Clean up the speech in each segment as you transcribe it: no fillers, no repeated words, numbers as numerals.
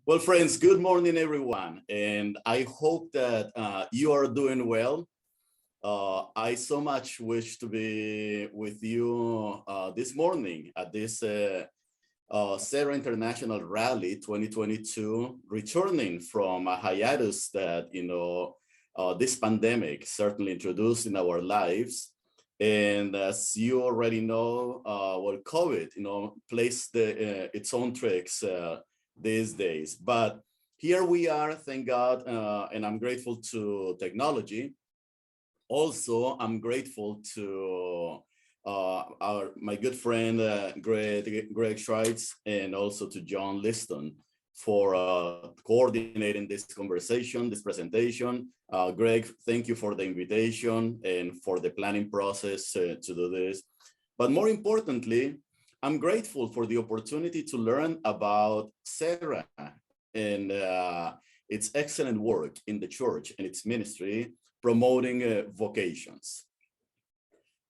Well, friends, good morning, everyone. And I hope that you are doing well. I so much wish to be with you this morning at this Serra International Rally 2022, returning from a hiatus that, this pandemic certainly introduced in our lives. And as you already know, COVID, plays its own tricks these days. But here we are, thank God, and I'm grateful to technology. Also, I'm grateful to my good friend Greg Schreitz, and also to John Liston for coordinating this conversation, this presentation. Greg, thank you for the invitation and for the planning process to do this. But more importantly, I'm grateful for the opportunity to learn about Serra and its excellent work in the church and its ministry promoting vocations.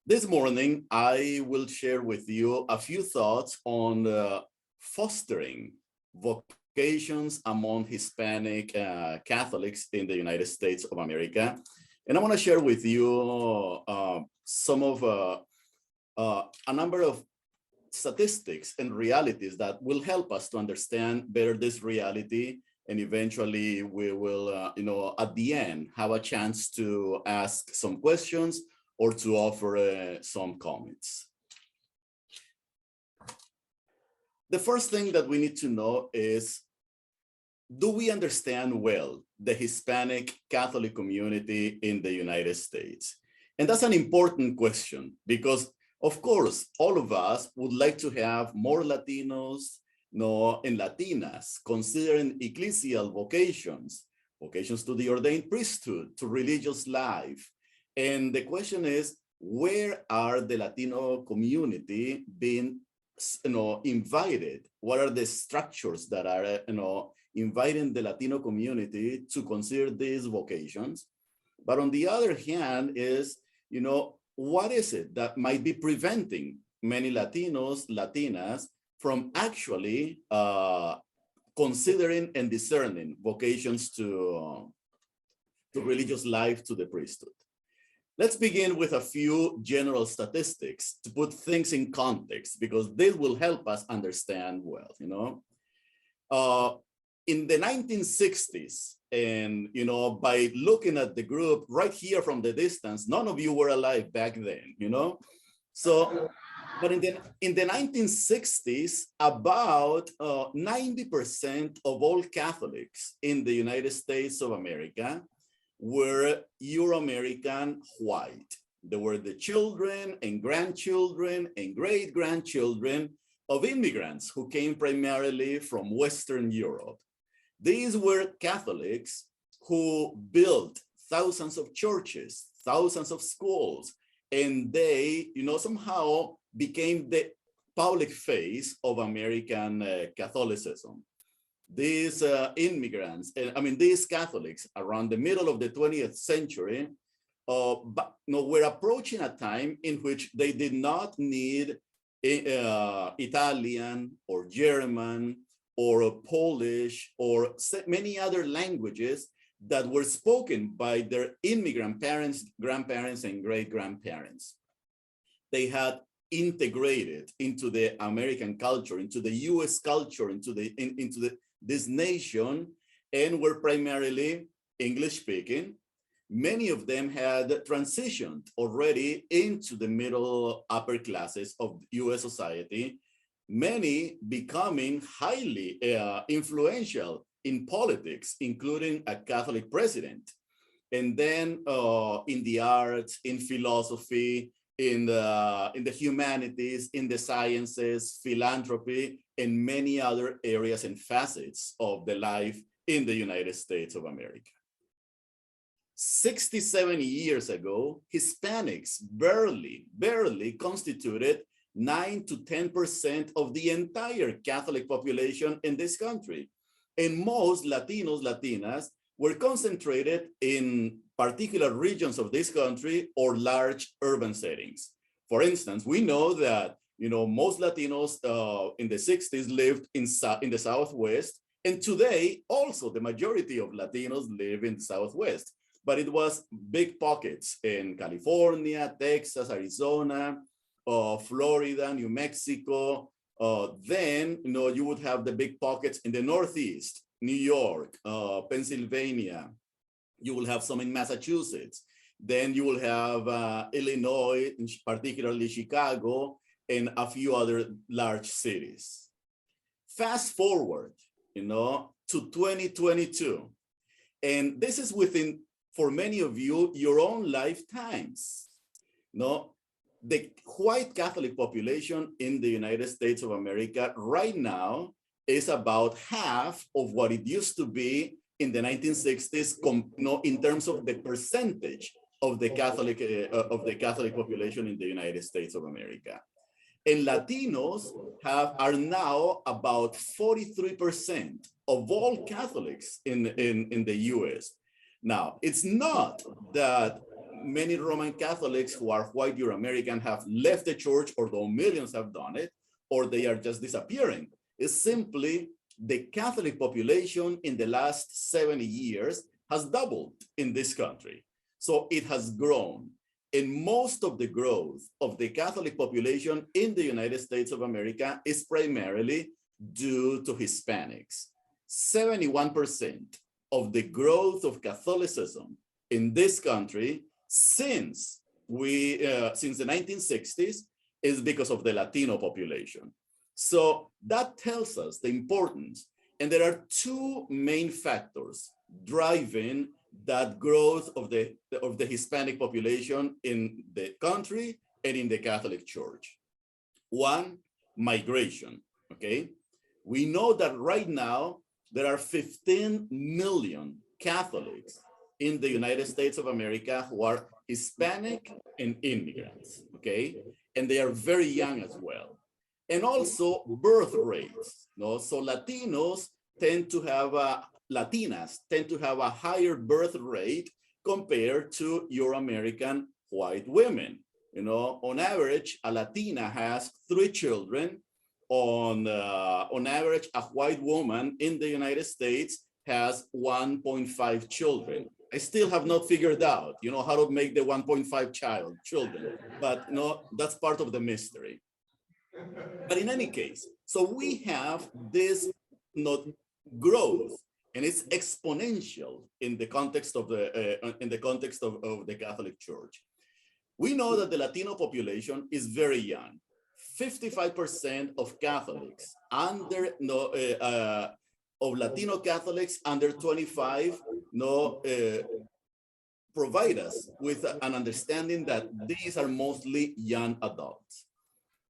This morning, I will share with you a few thoughts on fostering vocations among Hispanic Catholics in the United States of America. And I want to share with you some of a number of statistics and realities that will help us to understand better this reality. And eventually we will, at the end, have a chance to ask some questions or to offer some comments. The first thing that we need to know is, do we understand well the Hispanic Catholic community in the United States? And that's an important question because, of course, all of us would like to have more Latinos and Latinas considering ecclesial vocations to the ordained priesthood, to religious life. And the question is, where are the Latino community being invited? What are the structures that are inviting the Latino community to consider these vocations? But on the other hand is, what is it that might be preventing many Latinos, Latinas from actually considering and discerning vocations to religious life, to the priesthood? Let's begin with a few general statistics to put things in context, because this will help us understand well. In the 1960s, and by looking at the group right here from the distance, none of you were alive back then, So, but in the 1960s, about 90% of all Catholics in the United States of America were Euro-American white. They were the children and grandchildren and great-grandchildren of immigrants who came primarily from Western Europe. These were Catholics who built thousands of churches, thousands of schools, and they, somehow became the public face of American Catholicism. These immigrants, these Catholics around the middle of the 20th century, were approaching a time in which they did not need Italian or German or Polish or many other languages that were spoken by their immigrant parents, grandparents, and great-grandparents. They had integrated into the American culture, into the US culture, into this nation, and were primarily English-speaking. Many of them had transitioned already into the middle upper classes of US society, many becoming highly influential in politics, including a Catholic president. And then in the arts, in philosophy, in the humanities, in the sciences, philanthropy, and many other areas and facets of the life in the United States of America. 67 years ago, Hispanics barely constituted 9 to 10% of the entire Catholic population in this country. And most Latinos, Latinas were concentrated in particular regions of this country or large urban settings. For instance, we know that most Latinos in the 60s lived in the Southwest, And today, also, the majority of Latinos live in the Southwest, but it was big pockets in California, Texas, Arizona, Florida, New Mexico. Then, you would have the big pockets in the Northeast, New York, Pennsylvania. You will have some in Massachusetts. Then you will have Illinois, particularly Chicago, and a few other large cities. Fast forward, to 2022. And this is within, for many of you, your own lifetimes. The white Catholic population in the United States of America right now is about half of what it used to be in the 1960s, in terms of the percentage of the Catholic population in the United States of America. And Latinos are now about 43% of all Catholics in the US. Now, it's not that many Roman Catholics who are white Euro-American have left the church, although millions have done it, or they are just disappearing. It's simply the Catholic population in the last 70 years has doubled in this country. So it has grown. And most of the growth of the Catholic population in the United States of America is primarily due to Hispanics. 71% of the growth of Catholicism in this country since the 1960s is because of the Latino population. So that tells us the importance. And there are two main factors driving that growth of the Hispanic population in the country and in the Catholic Church. One, migration, okay? We know that right now there are 15 million Catholics in the United States of America who are Hispanic and immigrants, okay? And they are very young as well. And also birth rates, So Latinas tend to have a higher birth rate compared to Euro-American white women. On average, a Latina has 3 children. On average, a white woman in the United States has 1.5 children. I still have not figured out, how to make the 1.5 children, but that's part of the mystery. But in any case, so we have this growth, and it's exponential in the context of the Catholic Church. We know that the Latino population is very young. 55% of Catholics of Latino Catholics under 25 provide us with an understanding that these are mostly young adults.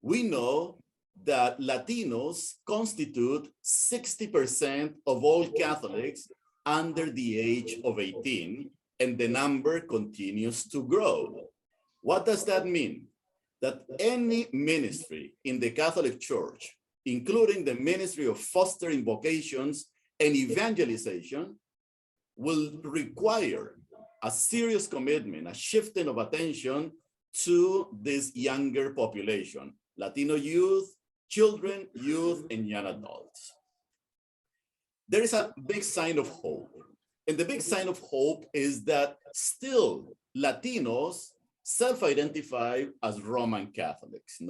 We know that Latinos constitute 60% of all Catholics under the age of 18, and the number continues to grow. What does that mean? That any ministry in the Catholic Church, including the ministry of fostering vocations and evangelization, will require a serious commitment, a shifting of attention to this younger population, Latino youth, children, youth, and young adults. There is a big sign of hope. And the big sign of hope is that still Latinos self-identify as Roman Catholics,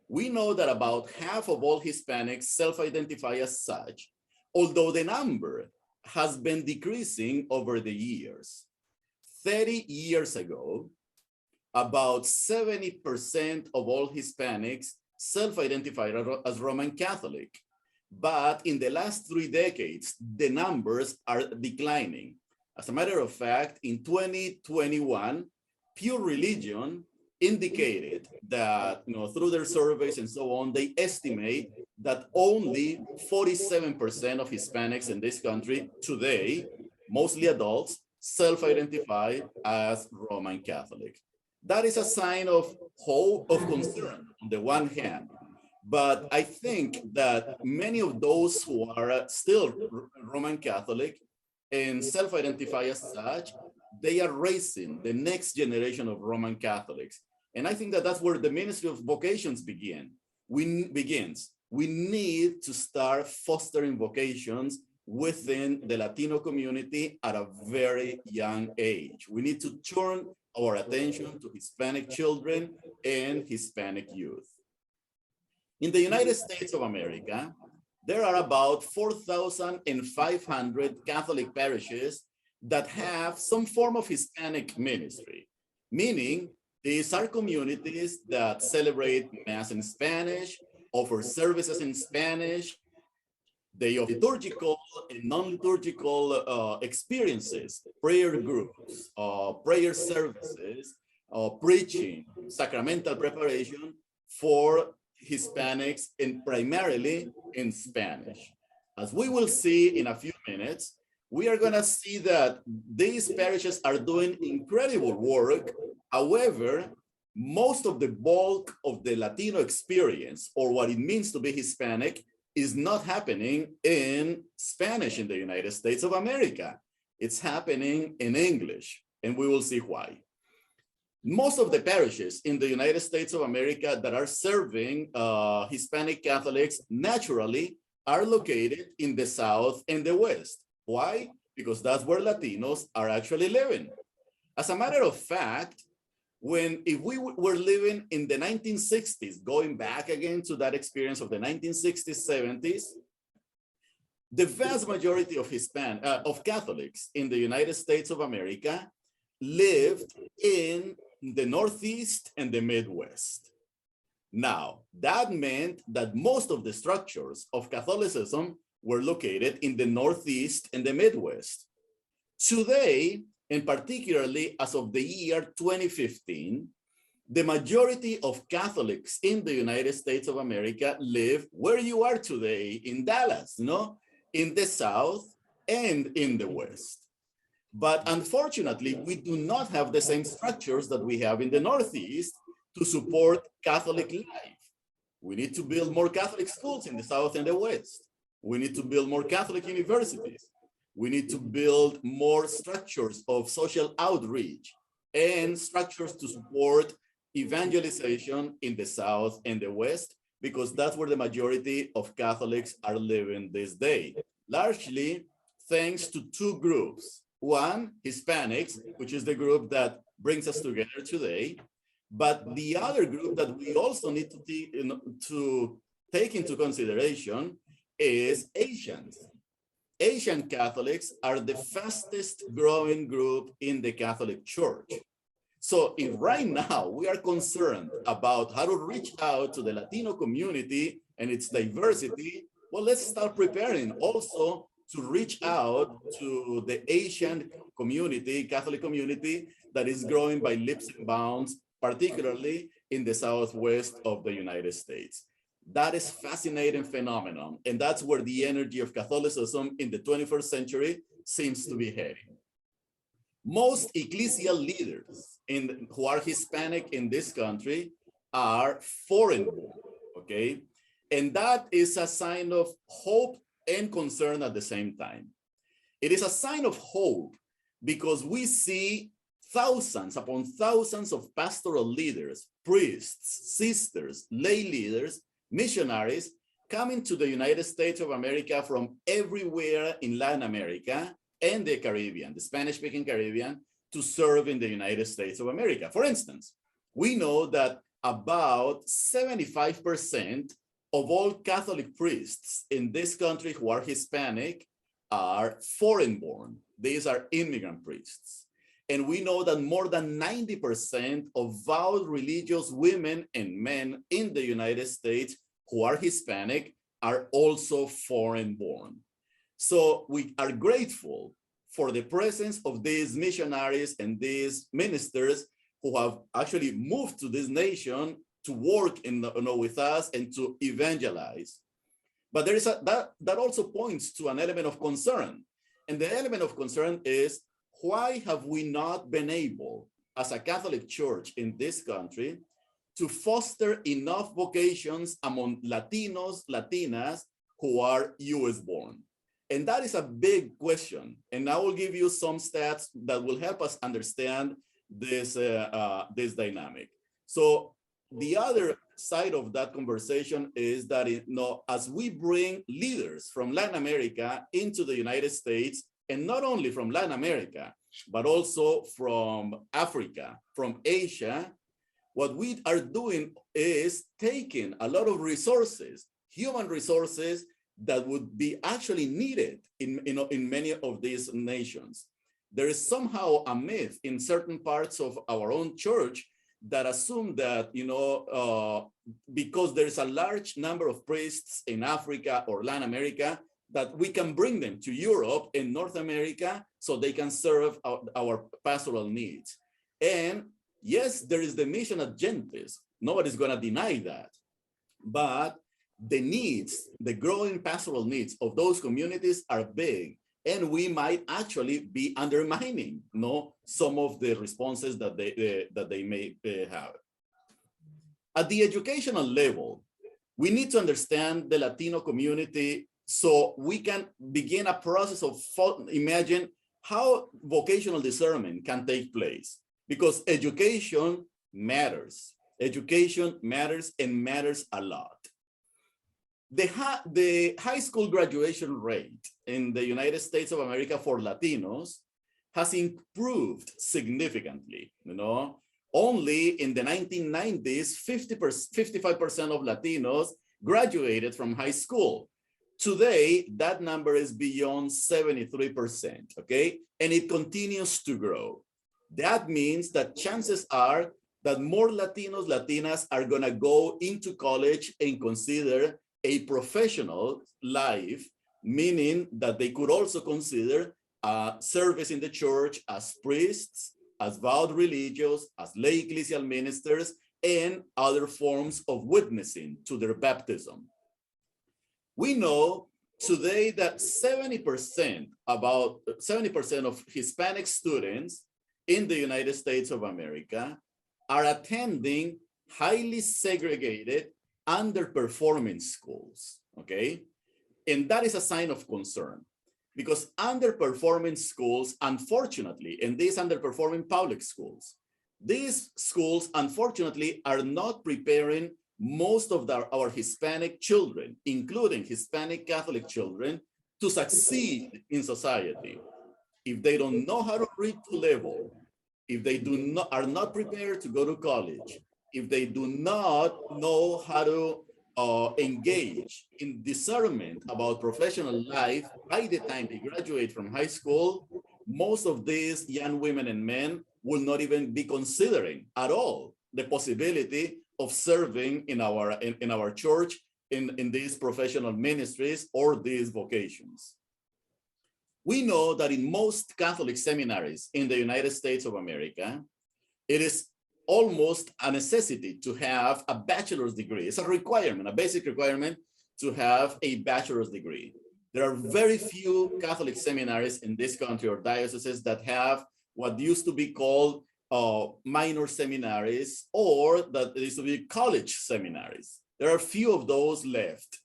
We know that about half of all Hispanics self-identify as such, although the number has been decreasing over the years. 30 years ago, about 70% of all Hispanics self-identified as Roman Catholic. But in the last 3 decades, the numbers are declining. As a matter of fact, in 2021, Pure Religion indicated that, through their surveys and so on, they estimate that only 47% of Hispanics in this country today, mostly adults, self-identify as Roman Catholic. That is a sign of hope, of concern on the one hand. But I think that many of those who are still Roman Catholic and self-identify as such, they are raising the next generation of Roman Catholics. And I think that that's where the ministry of vocations begins. We need to start fostering vocations within the Latino community at a very young age. We need to turn our attention to Hispanic children and Hispanic youth. In the United States of America, there are about 4,500 Catholic parishes that have some form of Hispanic ministry, meaning these are communities that celebrate Mass in Spanish, offer services in Spanish, they offer liturgical and non-liturgical experiences, prayer groups, prayer services, preaching, sacramental preparation for Hispanics, and primarily in Spanish. As we will see in a few minutes, we are going to see that these parishes are doing incredible work. However, most of the bulk of the Latino experience, or what it means to be Hispanic, is not happening in Spanish in the United States of America. It's happening in English, and we will see why. Most of the parishes in the United States of America that are serving Hispanic Catholics naturally are located in the South and the West. Why? Because that's where Latinos are actually living. As a matter of fact, if we were living in the 1960s, going back again to that experience of the 1960s, 70s, the vast majority of Catholics in the United States of America lived in the Northeast and the Midwest. Now, that meant that most of the structures of Catholicism were located in the Northeast and the Midwest. Today, and particularly as of the year 2015, the majority of Catholics in the United States of America live where you are today in Dallas, in the South and in the West. But unfortunately, we do not have the same structures that we have in the Northeast to support Catholic life. We need to build more Catholic schools in the South and the West. We need to build more Catholic universities. We need to build more structures of social outreach and structures to support evangelization in the South and the West, because that's where the majority of Catholics are living this day, largely thanks to two groups. One, Hispanics, which is the group that brings us together today, but the other group that we also need to take into consideration is Asians. Asian Catholics are the fastest growing group in the Catholic Church. So if right now we are concerned about how to reach out to the Latino community and its diversity, well, let's start preparing also to reach out to the Asian community, Catholic community, that is growing by leaps and bounds, particularly in the Southwest of the United States. That is fascinating phenomenon, and that's where the energy of Catholicism in the 21st century seems to be heading. Most ecclesial leaders who are Hispanic in this country are foreign born, okay? And that is a sign of hope and concern at the same time. It is a sign of hope because we see thousands upon thousands of pastoral leaders, priests, sisters, lay leaders, missionaries coming to the United States of America from everywhere in Latin America and the Caribbean, the Spanish-speaking Caribbean, to serve in the United States of America. For instance, we know that about 75% of all Catholic priests in this country who are Hispanic are foreign born. These are immigrant priests. And we know that more than 90% of vowed religious women and men in the United States who are Hispanic are also foreign born. So we are grateful for the presence of these missionaries and these ministers who have actually moved to this nation to work with us and to evangelize. But there is that also points to an element of concern. And the element of concern is, why have we not been able, as a Catholic Church in this country, to foster enough vocations among Latinos, Latinas who are US born? And that is a big question. And I will give you some stats that will help us understand this, this dynamic. So the other side of that conversation is that as we bring leaders from Latin America into the United States, and not only from Latin America, but also from Africa, from Asia, what we are doing is taking a lot of resources, human resources that would be actually needed in many of these nations. There is somehow a myth in certain parts of our own church that assume that, because there's a large number of priests in Africa or Latin America, that we can bring them to Europe and North America so they can serve our pastoral needs. And yes, there is the mission at Gentis. Nobody's going to deny that. But the needs, the growing pastoral needs of those communities are big. And we might actually be undermining some of the responses that they may have. At the educational level, we need to understand the Latino community so we can begin a process of imagine how vocational discernment can take place. Because education matters. Education matters and matters a lot. The high school graduation rate in the United States of America for Latinos has improved significantly. Only in the 1990s, 55% of Latinos graduated from high school. Today, that number is beyond 73%, okay? And it continues to grow. That means that chances are that more Latinos, Latinas are gonna go into college and consider a professional life, meaning that they could also consider service in the church as priests, as vowed religious, as lay ecclesial ministers, and other forms of witnessing to their baptism. We know today that 70% of Hispanic students in the United States of America are attending highly segregated, underperforming schools, okay? And that is a sign of concern because underperforming schools, unfortunately, and these underperforming public schools, these schools, unfortunately, are not preparing most of our Hispanic children, including Hispanic Catholic children, to succeed in society. If they don't know how to read to level, if they are not prepared to go to college, if they do not know how to engage in discernment about professional life by the time they graduate from high school, most of these young women and men will not even be considering at all the possibility of serving in our church in these professional ministries or these vocations. We know that in most Catholic seminaries in the United States of America, it is almost a necessity to have a bachelor's degree. It's a requirement, a basic requirement to have a bachelor's degree. There are very few Catholic seminaries in this country or dioceses that have what used to be called minor seminaries, or that used to be college seminaries. There are few of those left.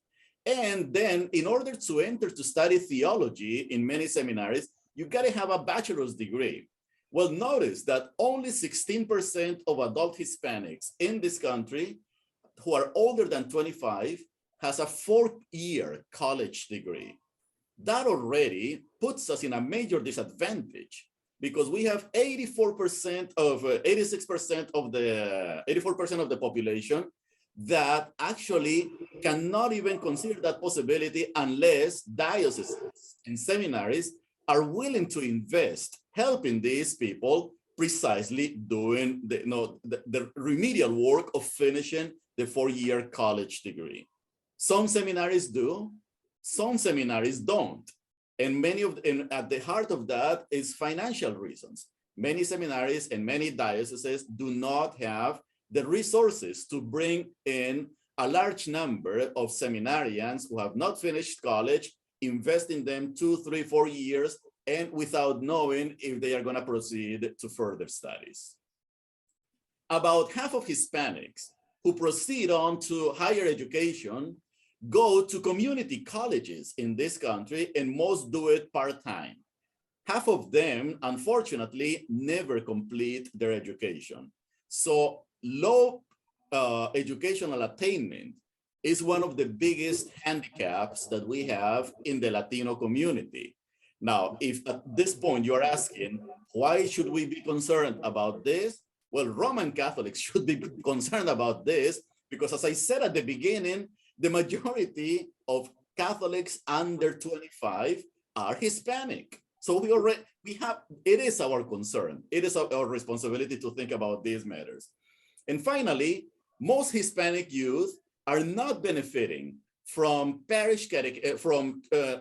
And then in order to enter to study theology in many seminaries, you got to have a bachelor's degree. Well, notice that only 16% of adult Hispanics in this country who are older than 25 has a 4-year college degree. That already puts us in a major disadvantage because we have 86% of the population that actually cannot even consider that possibility unless dioceses and seminaries are willing to invest helping these people precisely doing the remedial work of finishing the 4-year college degree. Some seminaries do, some seminaries don't. And at the heart of that is financial reasons. Many seminaries and many dioceses do not have the resources to bring in a large number of seminarians who have not finished college, invest in them 2, 3, 4 years, and without knowing if they are going to proceed to further studies. About half of Hispanics who proceed on to higher education go to community colleges in this country, and most do it part-time. Half of them, unfortunately, never complete their education. So low educational attainment is one of the biggest handicaps that we have in the Latino community. Now, if at this point you're asking, why should we be concerned about this? Well, Roman Catholics should be concerned about this because, as I said at the beginning, the majority of Catholics under 25 are Hispanic. So it is our concern. It is our responsibility to think about these matters. And finally, most Hispanic youth are not benefiting from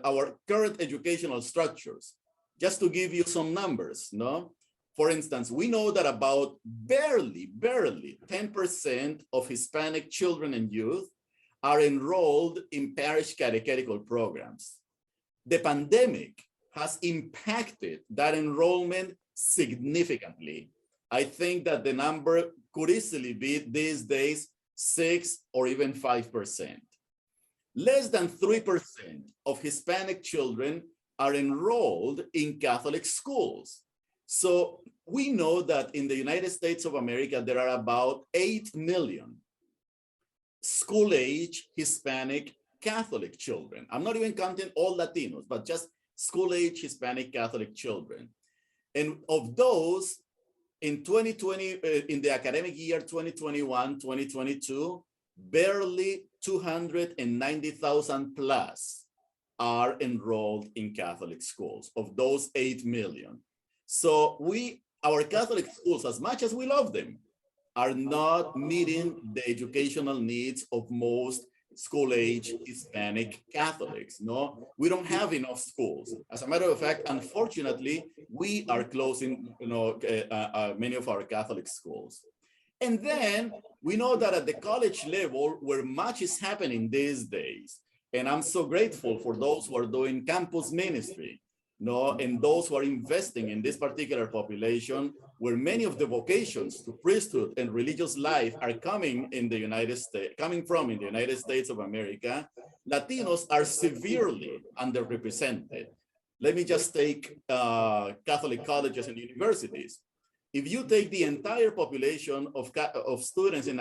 our current educational structures. Just to give you some numbers, no? For instance, we know that about barely 10% of Hispanic children and youth are enrolled in parish catechetical programs. The pandemic has impacted that enrollment significantly. I think that the number could easily be these days 6 or even 5%. Less than 3% of Hispanic children are enrolled in Catholic schools. So we know that in the United States of America, there are about 8 million school-age Hispanic Catholic children. I'm not even counting all Latinos, but just school-age Hispanic Catholic children. And of those, in 2020, in the academic year 2021-2022, barely 290,000 plus are enrolled in Catholic schools of those 8 million. So our Catholic schools, as much as we love them, are not meeting the educational needs of most school-age Hispanic Catholics. No, we don't have enough schools. As a matter of fact, unfortunately, we are closing, many of our Catholic schools. And then we know that at the college level, where much is happening these days, and I'm so grateful for those who are doing campus ministry, and those who are investing in this particular population, where many of the vocations to priesthood and religious life are coming from in the United States of America. Latinos are severely underrepresented. Let me just take Catholic colleges and universities. If you take the entire population of students in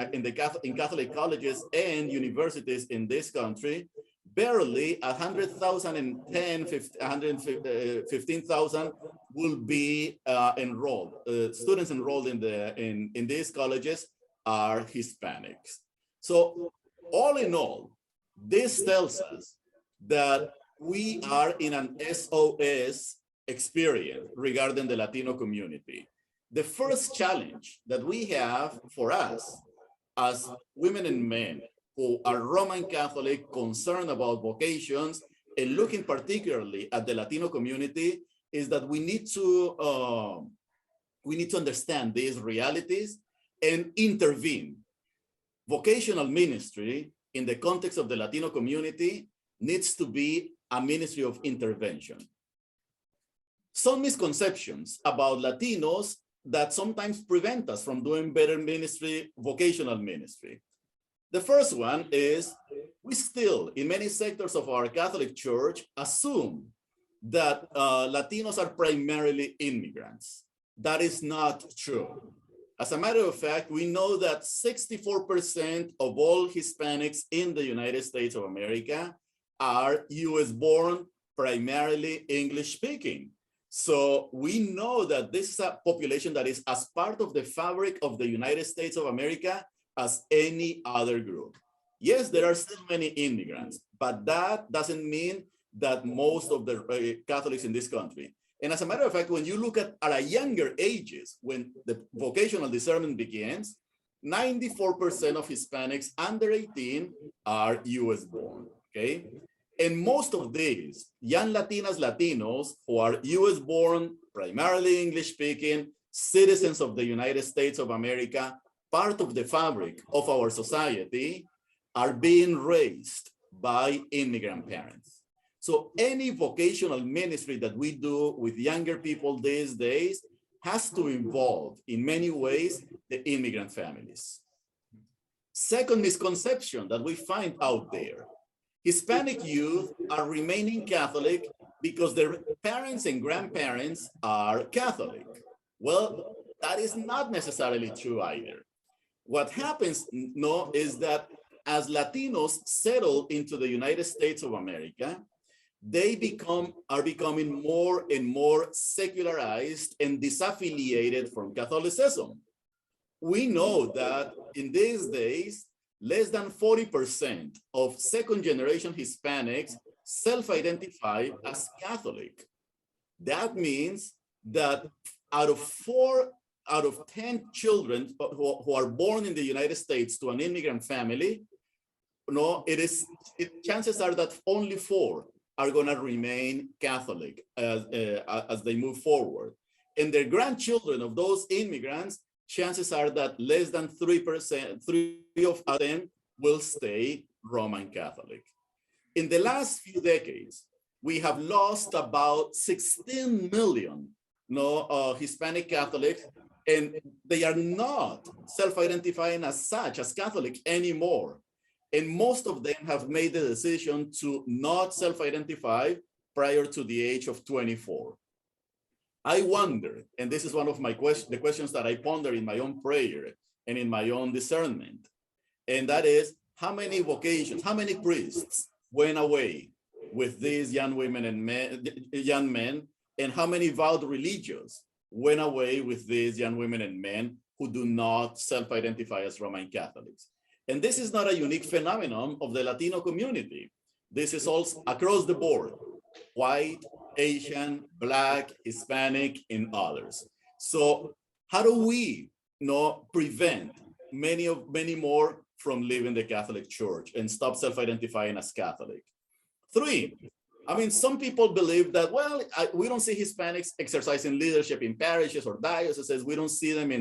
Catholic colleges and universities in this country, barely 115,000 will be enrolled. Students enrolled in these colleges are Hispanics. So all in all, this tells us that we are in an SOS experience regarding the Latino community. The first challenge that we have for us as women and men who are Roman Catholic, concerned about vocations, and looking particularly at the Latino community, is that we need to understand these realities and intervene. Vocational ministry in the context of the Latino community needs to be a ministry of intervention. Some misconceptions about Latinos that sometimes prevent us from doing better ministry, vocational ministry. The first one is we still, in many sectors of our Catholic Church, assume that Latinos are primarily immigrants. That is not true. As a matter of fact, we know that 64% of all Hispanics in the United States of America are US born, primarily English speaking. So we know that this is a population that is as part of the fabric of the United States of America as any other group. Yes, there are still many immigrants, but that doesn't mean that most of the Catholics in this country. And as a matter of fact, when you look at our younger ages, when the vocational discernment begins, 94% of Hispanics under 18 are US born, okay? And most of these young Latinos who are US born, primarily English speaking, citizens of the United States of America, part of the fabric of our society, are being raised by immigrant parents. So any vocational ministry that we do with younger people these days has to involve, in many ways, the immigrant families. Second misconception that we find out there: Hispanic youth are remaining Catholic because their parents and grandparents are Catholic. Well, that is not necessarily true either. What happens, no, is that as Latinos settle into the United States of America, they are becoming more and more secularized and disaffiliated from Catholicism. We know that in these days, less than 40% of second-generation Hispanics self-identify as Catholic. That means that out of 10 children who are born in the United States to an immigrant family, no, chances are that only 4 are going to remain Catholic as they move forward. And their grandchildren of those immigrants, chances are that less than 3%, 3 of them will stay Roman Catholic. In the last few decades, we have lost about 16 million Hispanic Catholics, and they are not self-identifying as such, as Catholic anymore. And most of them have made the decision to not self-identify prior to the age of 24. I wonder, and this is one of my the questions that I ponder in my own prayer and in my own discernment, and that is, how many vocations, how many priests went away with these young women and young men, and how many vowed religious went away with these young women and men who do not self-identify as Roman Catholics? And this is not a unique phenomenon of the Latino community. This is also across the board: white, Asian, Black, Hispanic, and others. So how do we prevent many more from leaving the Catholic Church and stop self-identifying as Catholic? 3, I mean, some people believe that, well, we don't see Hispanics exercising leadership in parishes or dioceses. We don't see them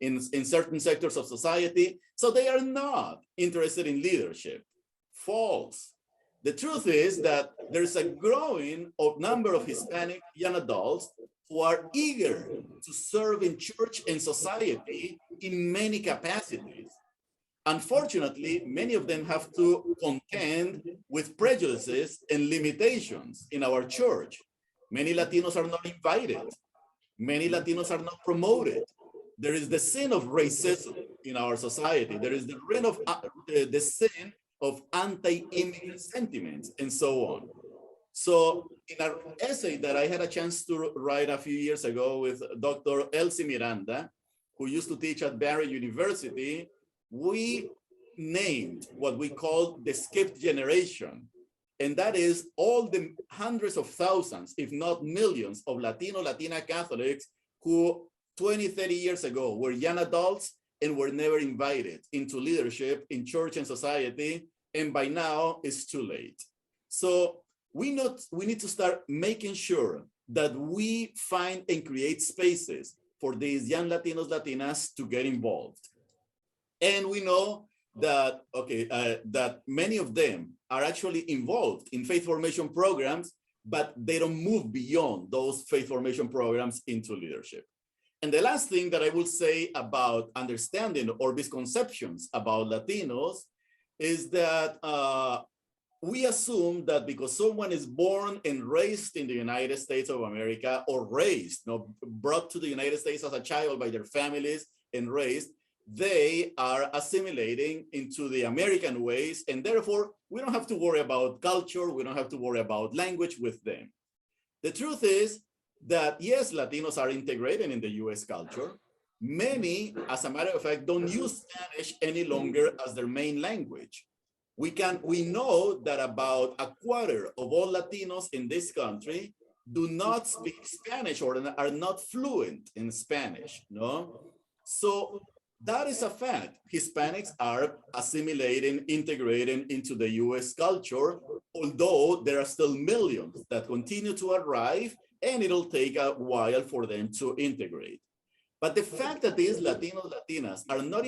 in certain sectors of society, so they are not interested in leadership. False. The truth is that there's a growing number of Hispanic young adults who are eager to serve in church and society in many capacities. Unfortunately, many of them have to contend with prejudices and limitations in our church. Many Latinos are not invited. Many Latinos are not promoted. There is the sin of racism in our society. There is the sin of anti-immigrant sentiments, and so on. So in an essay that I had a chance to write a few years ago with Dr. Elsie Miranda, who used to teach at Barry University, we named what we call the skipped generation. And that is all the hundreds of thousands, if not millions, of Latina Catholics who 20, 30 years ago were young adults and were never invited into leadership in church and society, and by now it's too late. So we need to start making sure that we find and create spaces for these young Latinos, Latinas to get involved. And we know that, that many of them are actually involved in faith formation programs, but they don't move beyond those faith formation programs into leadership. And the last thing that I will say about understanding or misconceptions about Latinos is that we assume that because someone is born and raised in the United States of America, or brought to the United States as a child by their families and raised, they are assimilating into the American ways, and therefore we don't have to worry about culture, we don't have to worry about language with them. The truth is that yes, Latinos are integrated in the US culture. Many, as a matter of fact, don't use Spanish any longer as their main language. We know that about a quarter of all Latinos in this country do not speak Spanish or are not fluent in Spanish, no? So that is a fact. Hispanics are assimilating, integrating into the US culture, although there are still millions that continue to arrive, and it'll take a while for them to integrate. But the fact that these Latinos, Latinas are not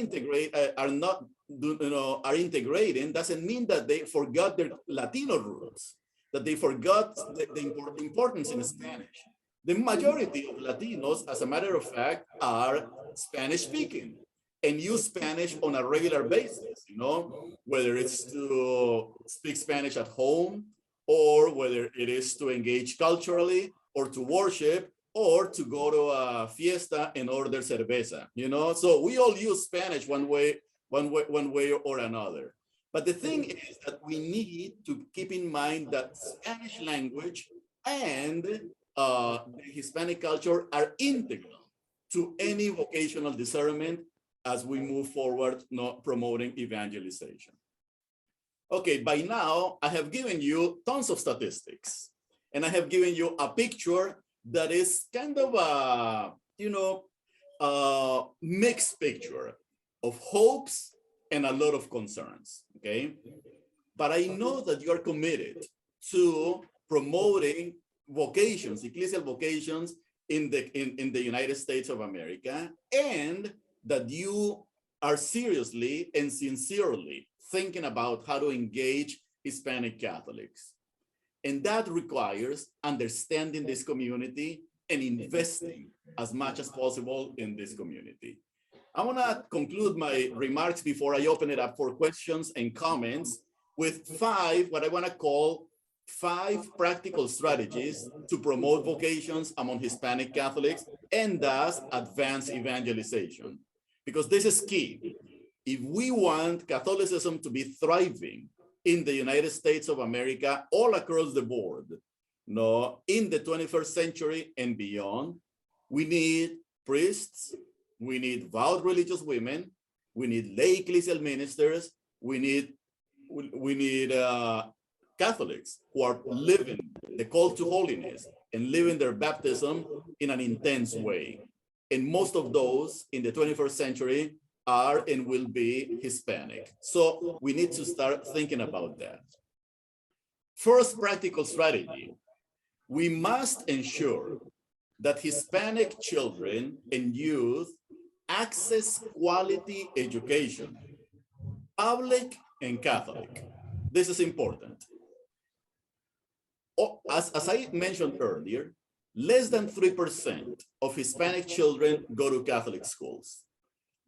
integrating doesn't mean that they forgot their Latino roots, that they forgot the importance in Spanish. The majority of Latinos, as a matter of fact, are Spanish speaking and use Spanish on a regular basis, whether it's to speak Spanish at home, or whether it is to engage culturally, or to worship, or to go to a fiesta and order cerveza, So we all use Spanish one way one way or another. But the thing is that we need to keep in mind that Spanish language and the Hispanic culture are integral to any vocational discernment as we move forward, not promoting evangelization. Okay, by now I have given you tons of statistics, and I have given you a picture that is kind of a, mixed picture of hopes and a lot of concerns, okay? But I know that you are committed to promoting vocations, ecclesial vocations in the United States of America, and that you are seriously and sincerely thinking about how to engage Hispanic Catholics. And that requires understanding this community and investing as much as possible in this community. I want to conclude my remarks before I open it up for questions and comments with what I want to call 5 practical strategies to promote vocations among Hispanic Catholics and thus advance evangelization. Because this is key. If we want Catholicism to be thriving in the United States of America, all across the board, in the 21st century and beyond, we need priests, we need vowed religious women, we need lay ecclesial ministers, we need Catholics who are living the call to holiness and living their baptism in an intense way. And most of those in the 21st century are and will be Hispanic. So we need to start thinking about that. First practical strategy, we must ensure that Hispanic children and youth access quality education, public and Catholic. This is important. As I mentioned earlier, less than 3% of Hispanic children go to Catholic schools.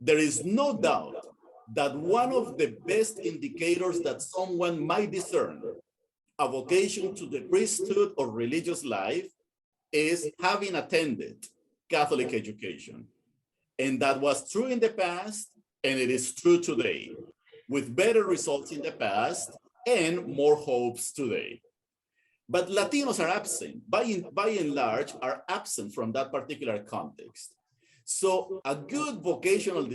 There is no doubt that one of the best indicators that someone might discern a vocation to the priesthood or religious life is having attended Catholic education. And that was true in the past, and it is true today, with better results in the past and more hopes today. But Latinos are absent, by and large, are absent from that particular context. So a good vocational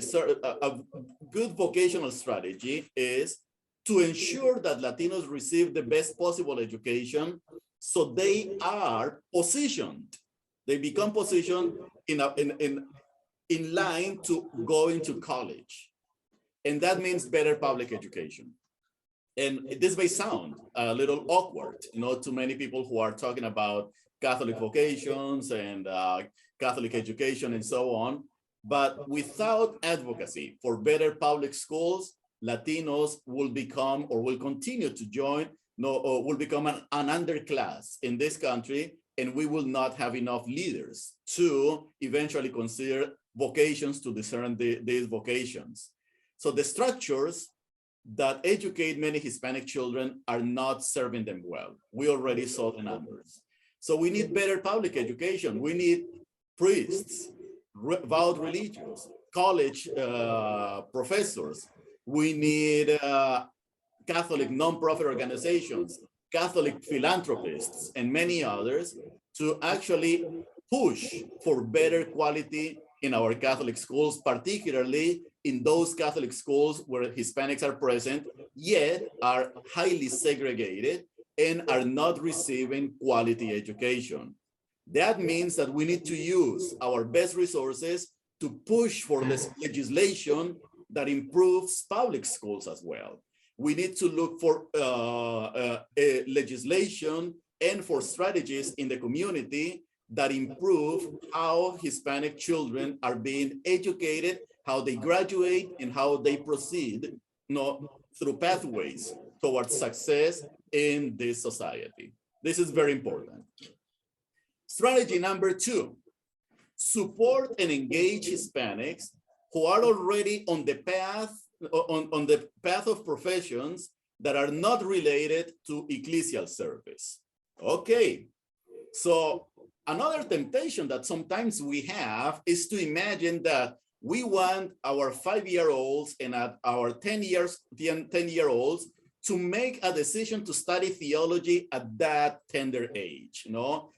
strategy is to ensure that Latinos receive the best possible education, so they are positioned. They become positioned in line to go into college. And that means better public education. And this may sound a little awkward, to many people who are talking about Catholic vocations and Catholic education and so on. But without advocacy for better public schools, Latinos will become or will continue to join, or will become an underclass in this country, and we will not have enough leaders to eventually consider vocations to discern these vocations. So the structures that educate many Hispanic children are not serving them well. We already saw the numbers. So we need better public education. We need priests, vowed religious, college professors. We need Catholic nonprofit organizations, Catholic philanthropists, and many others to actually push for better quality in our Catholic schools, particularly in those Catholic schools where Hispanics are present, yet are highly segregated and are not receiving quality education. That means that we need to use our best resources to push for this legislation that improves public schools as well. We need to look for legislation and for strategies in the community that improve how Hispanic children are being educated, how they graduate, and how they proceed through pathways towards success in this society. This is very important. Strategy number 2, support and engage Hispanics who are already on the path of professions that are not related to ecclesial service. Okay, so another temptation that sometimes we have is to imagine that We want our 5-year-olds and our 10-year-olds to make a decision to study theology at that tender age,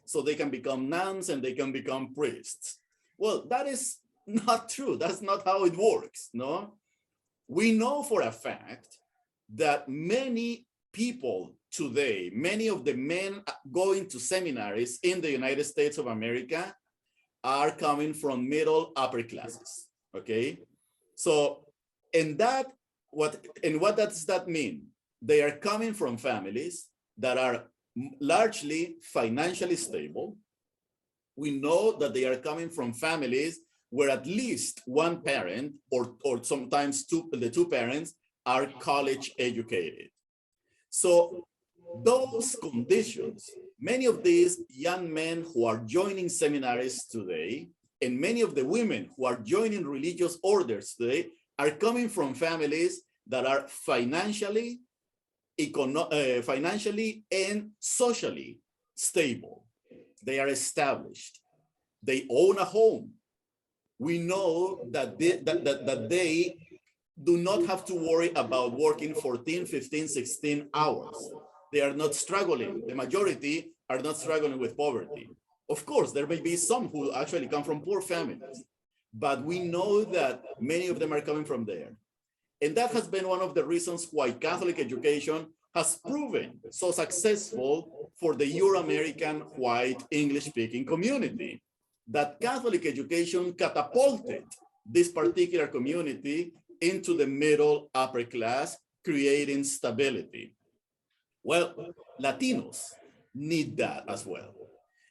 so they can become nuns and they can become priests. Well, that is not true. That's not how it works, We know for a fact that many people today, many of the men going to seminaries in the United States of America are coming from middle upper classes, okay? So, what does that mean? They are coming from families that are largely financially stable. We know that they are coming from families where at least one parent or sometimes the two parents are college educated. So those conditions, many of these young men who are joining seminaries today, and many of the women who are joining religious orders today are coming from families that are financially and socially stable. They are established. They own a home. We know that they do not have to worry about working 14, 15, 16 hours. They are not struggling. The majority are not struggling with poverty. Of course, there may be some who actually come from poor families, but we know that many of them are coming from there. And that has been one of the reasons why Catholic education has proven so successful for the Euro-American white English-speaking community. That Catholic education catapulted this particular community into the middle upper class, creating stability. Well, Latinos need that as well.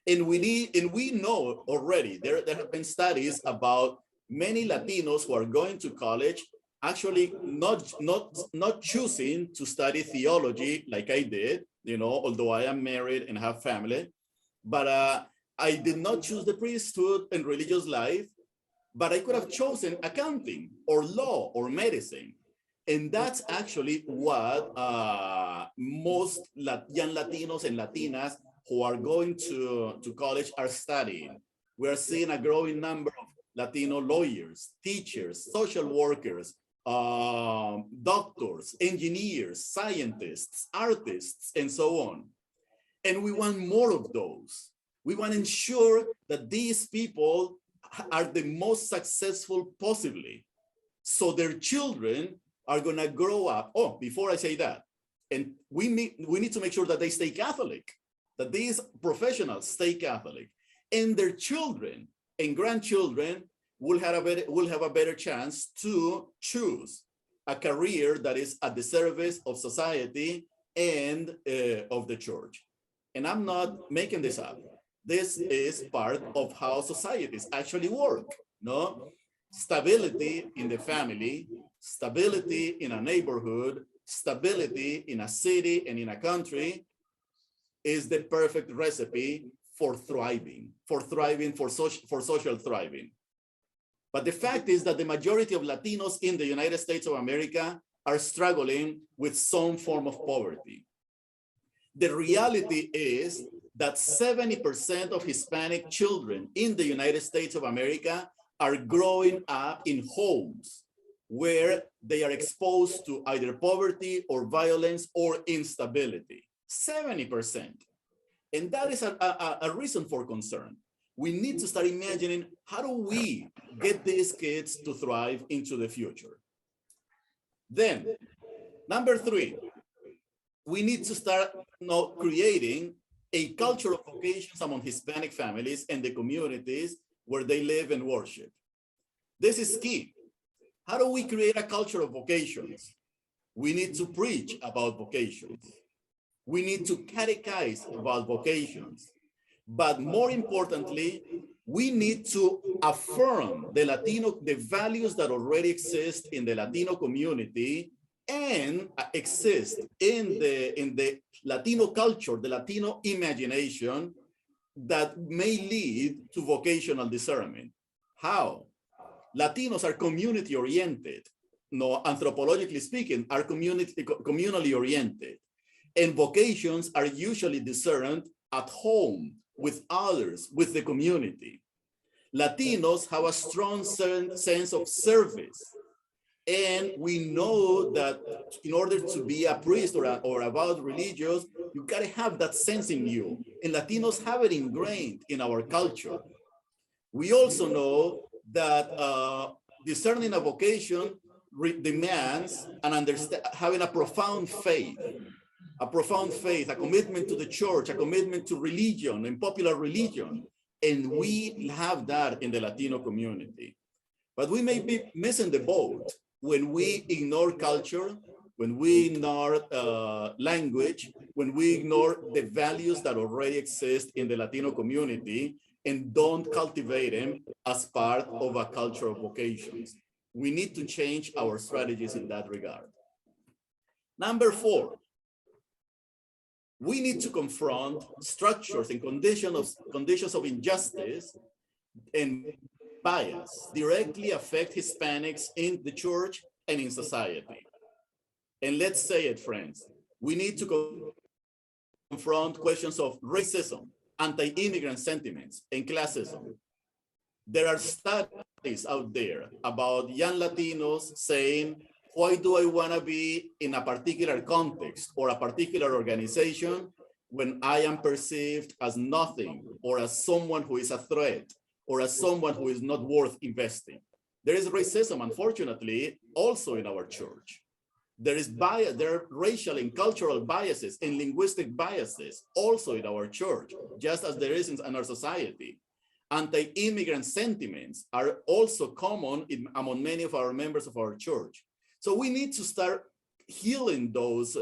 And we know already, there have been studies about many Latinos who are going to college actually not choosing to study theology like I did, although I am married and have family, but I did not choose the priesthood and religious life, but I could have chosen accounting or law or medicine. And that's actually what most young Latinos and Latinas who are going to college are studying. We're seeing a growing number of Latino lawyers, teachers, social workers, doctors, engineers, scientists, artists, and so on. And we want more of those. We want to ensure that these people are the most successful possibly. So their children are going to grow up. Oh, before I say that, and we need to make sure that they stay Catholic, that these professionals stay Catholic, and their children and grandchildren will have a better chance to choose a career that is at the service of society and of the church. And I'm not making this up. This is part of how societies actually work, Stability in the family, stability in a neighborhood, stability in a city and in a country is the perfect recipe for thriving, for social thriving. But the fact is that the majority of Latinos in the United States of America are struggling with some form of poverty. The reality is that 70% of Hispanic children in the United States of America are growing up in homes where they are exposed to either poverty or violence or instability. 70%. And that is a reason for concern. We need to start imagining, how do we get these kids to thrive into the future? Then, number 3, we need to start creating a culture of vocations among Hispanic families and the communities where they live and worship. This is key. How do we create a culture of vocations? We need to preach about vocations. We need to catechize about vocations. But more importantly, we need to affirm the values that already exist in the Latino community and exist in the Latino culture, the Latino imagination that may lead to vocational discernment. How? Latinos are community oriented. Anthropologically speaking, are communally oriented. And vocations are usually discerned at home, with others, with the community. Latinos have a strong sense of service. And we know that in order to be a priest or about religious, you gotta have that sense in you. And Latinos have it ingrained in our culture. We also know that discerning a vocation demands having a profound faith, a commitment to the church, a commitment to religion and popular religion. And we have that in the Latino community. But we may be missing the boat when we ignore culture, when we ignore language, when we ignore the values that already exist in the Latino community and don't cultivate them as part of a culture of vocations. We need to change our strategies in that regard. Number 4, we need to confront structures and conditions of injustice and bias directly affect Hispanics in the church and in society. And let's say it, friends, we need to confront questions of racism, anti-immigrant sentiments, and classism. There are studies out there about young Latinos saying, why do I want to be in a particular context or a particular organization when I am perceived as nothing or as someone who is a threat or as someone who is not worth investing? There is racism, unfortunately, also in our church. There is bias, there are racial and cultural biases and linguistic biases also in our church, just as there is in our society. Anti-immigrant sentiments are also common among many of our members of our church. So we need to start healing those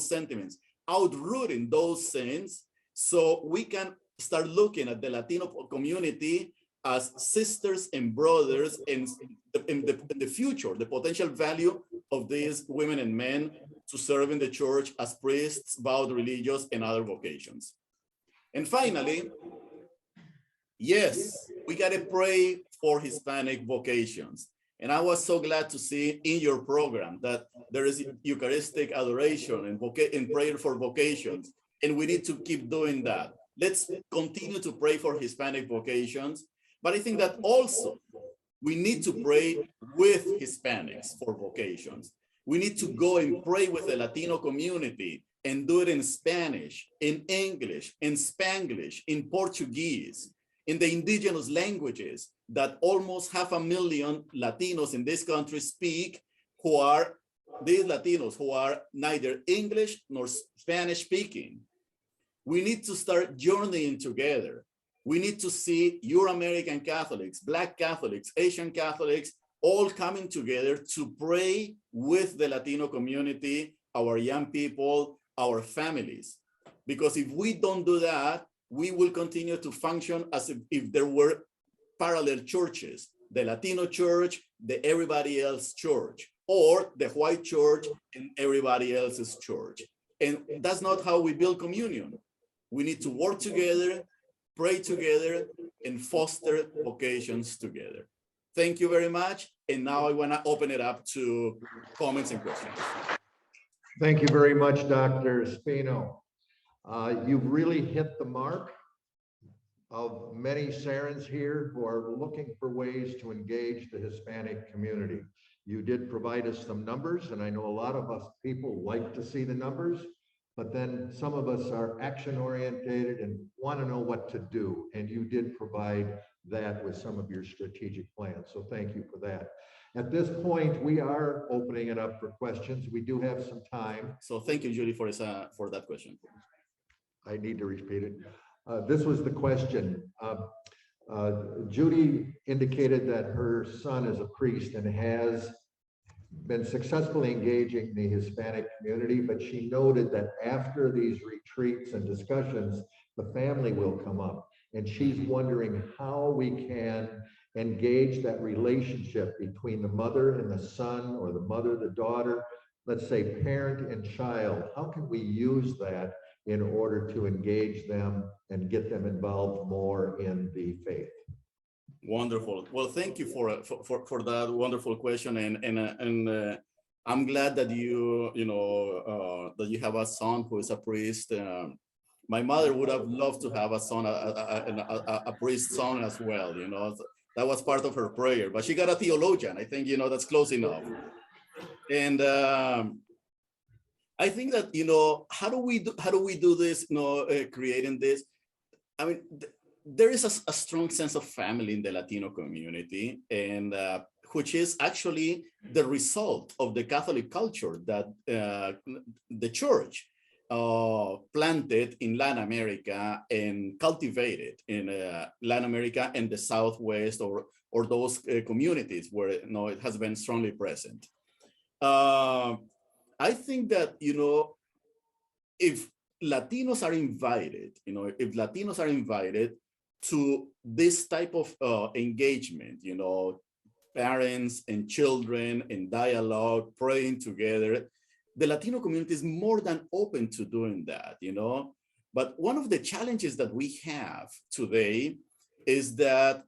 sentiments, outrooting those sins, so we can start looking at the Latino community as sisters and brothers in the future, the potential value of these women and men to serve in the church as priests, vowed religious, and other vocations. And finally, yes, we gotta pray for Hispanic vocations. And I was so glad to see in your program that there is Eucharistic adoration and prayer for vocations. And we need to keep doing that. Let's continue to pray for Hispanic vocations. But I think that also we need to pray with Hispanics for vocations. We need to go and pray with the Latino community and do it in Spanish, in English, in Spanglish, in Portuguese, in the indigenous languages that almost 500,000 Latinos in this country speak, who are these Latinos who are neither English nor Spanish speaking. We need to start journeying together. We need to see Euro-American Catholics, Black Catholics, Asian Catholics, all coming together to pray with the Latino community, our young people, our families. Because if we don't do that, we will continue to function as if there were parallel churches, the Latino church, the everybody else church, or the white church and everybody else's church. And that's not how we build communion. We need to work together, pray together, and foster vocations together. Thank you very much. And now I want to open it up to comments and questions. Thank you very much, Dr. Ospino. You've really hit the mark of many Serrans here who are looking for ways to engage the Hispanic community. You did provide us some numbers, and I know a lot of us people like to see the numbers, but then some of us are action oriented and want to know what to do. And you did provide that with some of your strategic plans. So thank you for that. At this point, we are opening it up for questions. We do have some time. So thank you, Judy, for that question. I need to repeat it. This was the question. Judy indicated that her son is a priest and has been successfully engaging the Hispanic community, but she noted that after these retreats and discussions, the family will come up. And she's wondering how we can engage that relationship between the mother and the son, or the mother, the daughter, let's say parent and child. How can we use that in order to engage them and get them involved more in the faith? Wonderful. Well, thank you for that wonderful question, and I'm glad that you have a son who is a priest. My mother would have loved to have a son, a priest son as well, you know. That was part of her prayer, but she got a theologian. I think, you know, that's close enough. And I think that, you know, how do we do this, you know, creating this? I mean, there is a strong sense of family in the Latino community, and which is actually the result of the Catholic culture that the church planted in Latin America and cultivated in Latin America and the Southwest, or those communities where, you know, it has been strongly present. I think that, you know, if Latinos are invited, you know, if Latinos are invited to this type of engagement, you know, parents and children in dialogue, praying together, the Latino community is more than open to doing that, you know. But one of the challenges that we have today is that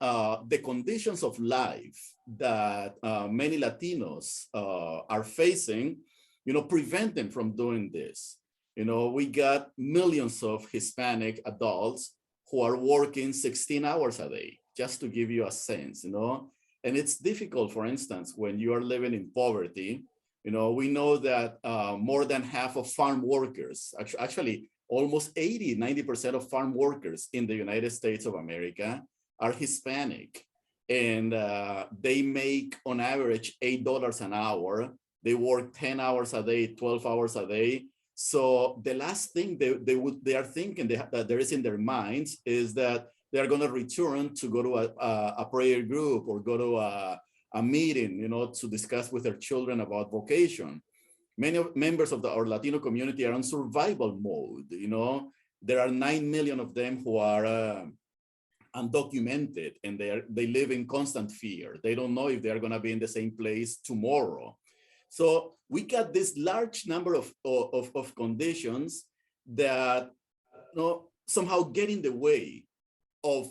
the conditions of life that many Latinos are facing, you know, prevent them from doing this. You know, we got millions of Hispanic adults who are working 16 hours a day, just to give you a sense, you know. And it's difficult, for instance, when you are living in poverty. You know, we know that more than half of farm workers, actually almost 80–90% of farm workers in the United States of America are Hispanic. And they make on average $8 an hour. They work 10 hours a day, 12 hours a day. So the last thing they are thinking that there is in their minds is that they are going to return to go to a prayer group or go to a meeting, you know, to discuss with their children about vocation. Many members of our Latino community are on survival mode. You know, there are 9 million of them who are undocumented, and they live in constant fear. They don't know if they are going to be in the same place tomorrow. So we got this large number of conditions that, you know, somehow get in the way of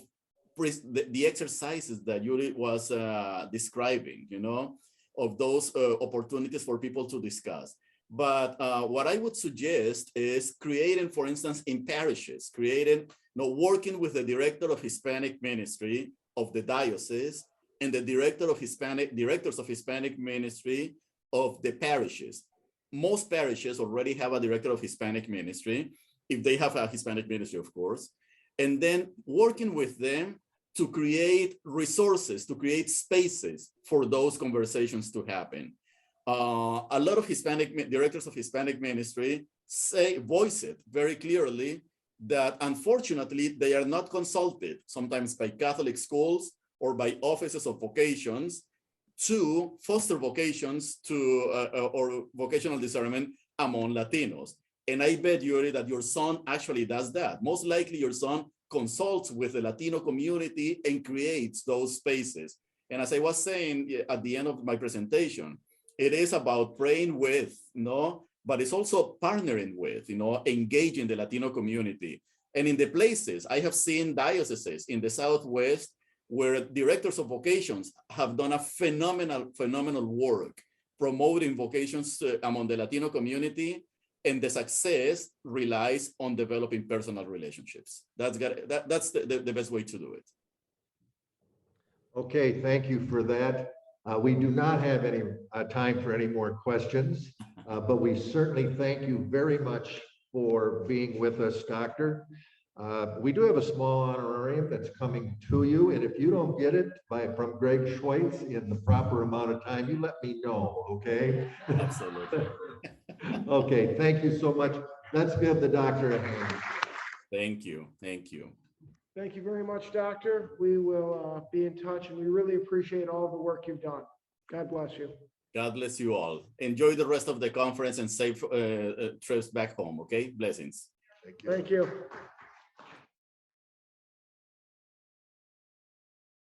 the exercises that Yuri was describing, you know, of those opportunities for people to discuss. But what I would suggest is creating, for instance, in parishes, you know, working with the director of Hispanic ministry of the diocese and the directors of Hispanic ministry of the parishes. Most parishes already have a director of Hispanic ministry, if they have a Hispanic ministry, of course, and then working with them to create resources, to create spaces for those conversations to happen. A lot of directors of Hispanic ministry voice it very clearly that unfortunately they are not consulted, sometimes by Catholic schools or by offices of vocations, to foster vocations or vocational discernment among Latinos. And I bet, Yuri, that your son actually does that. Most likely your son consults with the Latino community and creates those spaces. And as I was saying at the end of my presentation, it is about praying with, you know, but it's also partnering with, you know, engaging the Latino community. And in the places, I have seen dioceses in the Southwest where directors of vocations have done a phenomenal work promoting vocations among the Latino community, and the success relies on developing personal relationships. That's the best way to do it. Okay, thank you for that. We do not have any time for any more questions, but we certainly thank you very much for being with us, Doctor. We do have a small honorarium that's coming to you, and if you don't get it from Greg Schweitz in the proper amount of time, you let me know, okay? Absolutely. Okay, thank you so much. Let's give the doctor a hand. Thank you. Thank you. Thank you very much, Doctor. We will be in touch, and we really appreciate all the work you've done. God bless you. God bless you all. Enjoy the rest of the conference and safe trips back home, okay? Blessings. Thank you. Thank you.